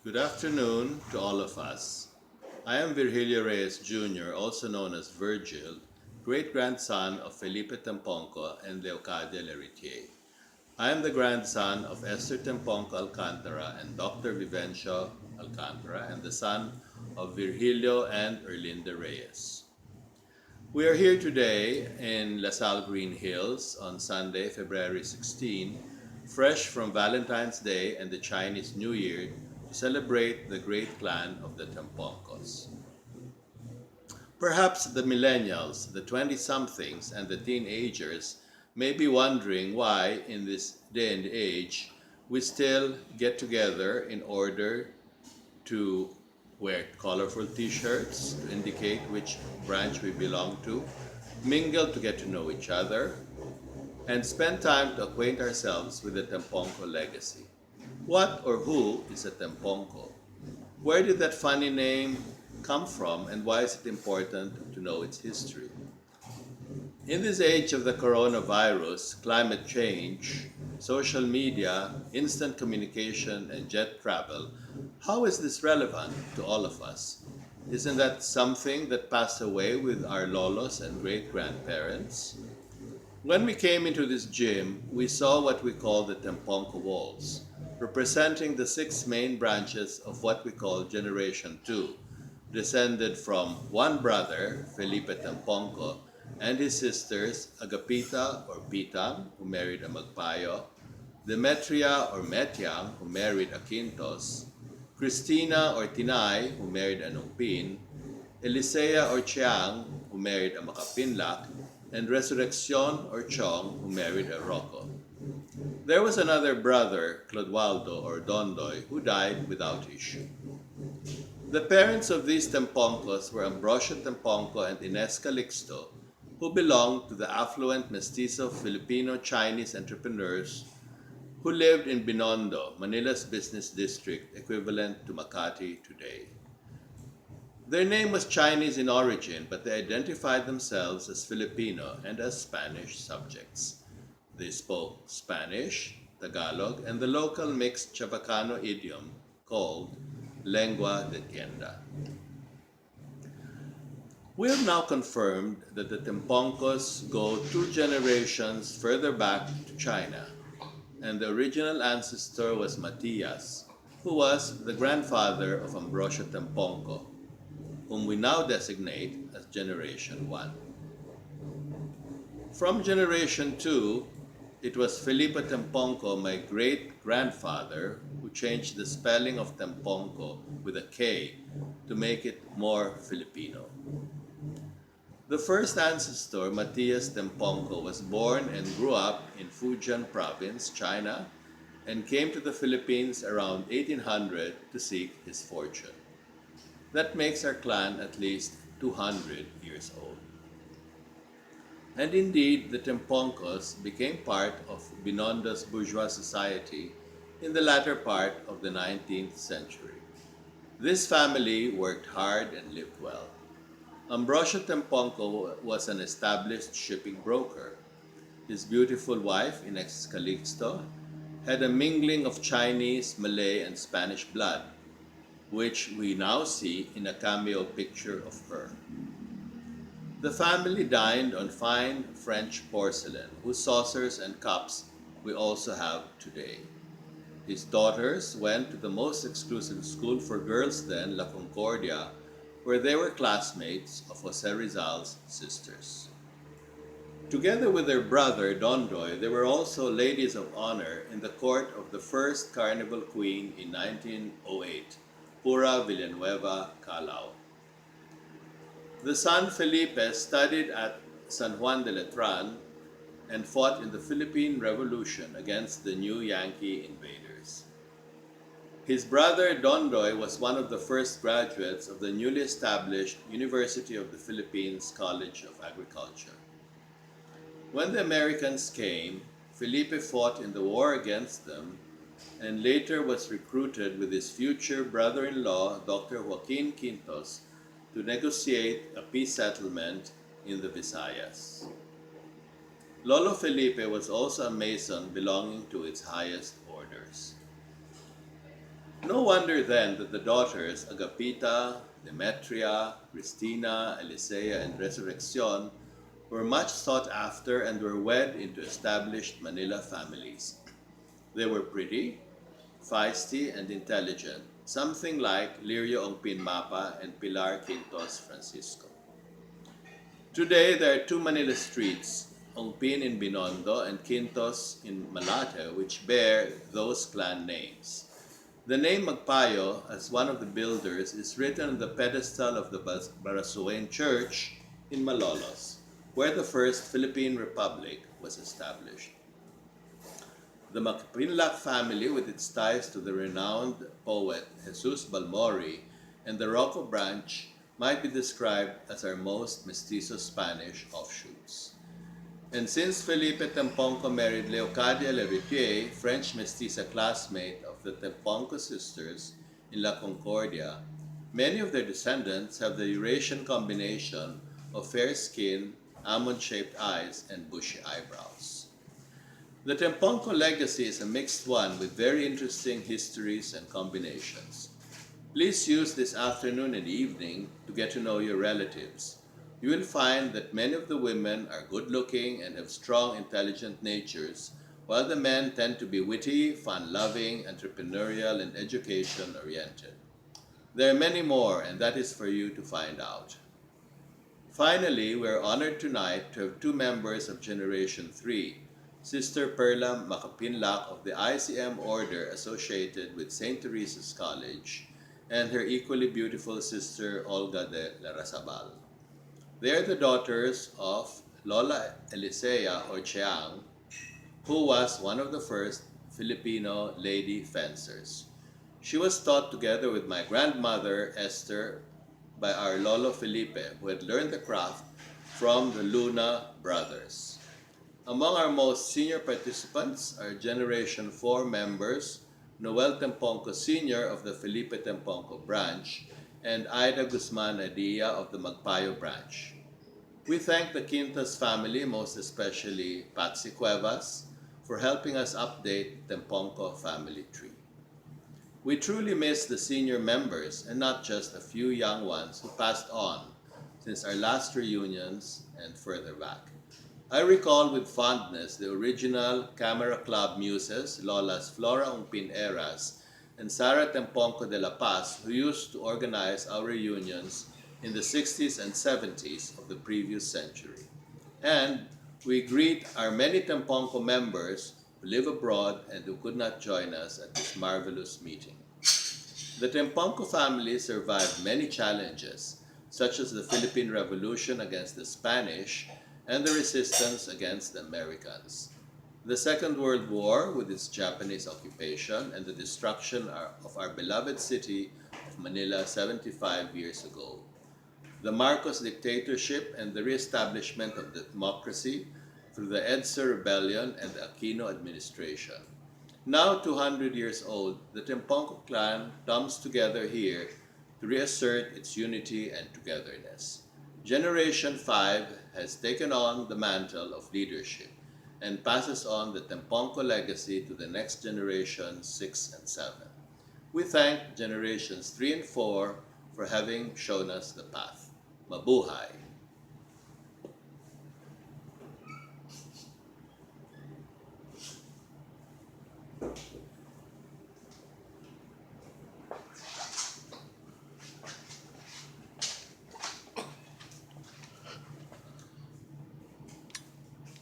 Good afternoon to all of us. I am Virgilio Reyes Jr., also known as Virgil, great-grandson of Felipe Tempongco and Leocadia Leritier. I am the grandson of Esther Tempongco Alcantara and Dr. Vivencio Alcantara and the son of Virgilio and Erlinda Reyes. We are here today in La Salle Green Hills on Sunday, February 16, fresh from Valentine's Day and the Chinese New Year to celebrate the great clan of the Temponcos. Perhaps the millennials, the 20 somethings, and the teenagers may be wondering why, in this day and age, we still get together in order to wear colorful t-shirts to indicate which branch we belong to, mingle to get to know each other, and spend time to acquaint ourselves with the Tempongco legacy. What or who is a Tempongco? Where did that funny name come from, and why is it important to know its history? In this age of the coronavirus, climate change, social media, instant communication, and jet travel, how is this relevant to all of us? Isn't that something that passed away with our lolos and great grandparents? When we came into this gym, we saw what we call the Tempongco walls, representing the six main branches of what we call Generation 2, descended from one brother, Felipe Tempongco, and his sisters Agapita or Pitang, who married a Magpayo, Demetria or Metiang, who married a Quintos, Christina or Tinay, who married a Nungpin, Elisea or Chiang, who married a Makapinlak, and Resurreccion or Chong, who married a Rocco. There was another brother, Clodoaldo or Dondoy, who died without issue. The parents of these Temponcos were Ambrosio Tempongco and Ines Calixto, who belonged to the affluent mestizo Filipino-Chinese entrepreneurs who lived in Binondo, Manila's business district equivalent to Makati today. Their name was Chinese in origin, but they identified themselves as Filipino and as Spanish subjects. They spoke Spanish, Tagalog, and the local mixed Chavacano idiom called Lengua de Tienda. We have now confirmed that the Temponcos go two generations further back to China, and the original ancestor was Matias, who was the grandfather of Ambrosio Tempongco, whom we now designate as Generation 1. From Generation 2, it was Felipe Tempongco, my great-grandfather, who changed the spelling of Tempongco with a K to make it more Filipino. The first ancestor, Matias Tempongco, was born and grew up in Fujian Province, China, and came to the Philippines around 1800 to seek his fortune. That makes our clan at least 200 years old. And indeed, the Temponcos became part of Binondo's bourgeois society in the latter part of the 19th century. This family worked hard and lived well. Ambrosio Tempongco was an established shipping broker. His beautiful wife, Ines Calixto, had a mingling of Chinese, Malay, and Spanish blood, which we now see in a cameo picture of her. The family dined on fine French porcelain, whose saucers and cups we also have today. His daughters went to the most exclusive school for girls then, La Concordia, where they were classmates of Jose Rizal's sisters. Together with their brother, Dondoy, they were also ladies of honor in the court of the first Carnival Queen in 1908, Pura Villanueva Calao. The son Felipe studied at San Juan de Letran and fought in the Philippine Revolution against the new Yankee invaders. His brother Dondoy was one of the first graduates of the newly established University of the Philippines College of Agriculture. When the Americans came, Felipe fought in the war against them and later was recruited with his future brother-in-law, Dr. Joaquin Quintos, to negotiate a peace settlement in the Visayas. Lolo Felipe was also a Mason belonging to its highest orders. No wonder then that the daughters Agapita, Demetria, Cristina, Elisea, and Resurrección were much sought after and were wed into established Manila families. They were pretty, feisty, and intelligent, something like Lirio Ongpin Mapa and Pilar Quintos Francisco. Today, there are two Manila streets, Ongpin in Binondo and Quintos in Malate, which bear those clan names. The name Magpayo, as one of the builders, is written on the pedestal of the Barasueng Church in Malolos, where the first Philippine Republic was established. The Macapinlac family, with its ties to the renowned poet Jesus Balmori and the Rocco branch, might be described as our most mestizo Spanish offshoots. And since Felipe Tempongco married Leocadia Levitier, French mestiza classmate of the Tempongco sisters in La Concordia, many of their descendants have the Eurasian combination of fair skin, almond-shaped eyes, and bushy eyebrows. The Tempongco legacy is a mixed one with very interesting histories and combinations. Please use this afternoon and evening to get to know your relatives. You will find that many of the women are good-looking and have strong, intelligent natures, while the men tend to be witty, fun-loving, entrepreneurial, and education-oriented. There are many more, and that is for you to find out. Finally, we are honored tonight to have two members of Generation 3, Sister Perla Macapinlac of the ICM Order associated with St. Teresa's College, and her equally beautiful sister Olga de Larrazabal. They are the daughters of Lola Elisea or Chiang, who was one of the first Filipino lady fencers. She was taught together with my grandmother Esther by our Lolo Felipe, who had learned the craft from the Luna brothers. Among our most senior participants are Generation 4 members, Noel Tempongco Sr. of the Felipe Tempongco branch, and Ida Guzman Adia of the Magpayo branch. We thank the Quintas family, most especially Patsy Cuevas, for helping us update Tempongco family tree. We truly miss the senior members and not just a few young ones who passed on since our last reunions and further back. I recall with fondness the original Camera Club muses, Lolas Flora Ongpin Eras and Sara Tempongco de la Paz, who used to organize our reunions in the 60s and 70s of the previous century. And we greet our many Tempongco members who live abroad and who could not join us at this marvelous meeting. The Tempongco family survived many challenges, such as the Philippine Revolution against the Spanish and the resistance against the Americans. The Second World War with its Japanese occupation and the destruction of our beloved city of Manila 75 years ago. The Marcos dictatorship and the reestablishment of democracy through the EDSA rebellion and the Aquino administration. Now 200 years old, the Tempongco clan comes together here to reassert its unity and togetherness. Generation 5 has taken on the mantle of leadership and passes on the Tempongco legacy to the next generation 6 and 7. We thank generations 3 and 4 for having shown us the path. Mabuhay!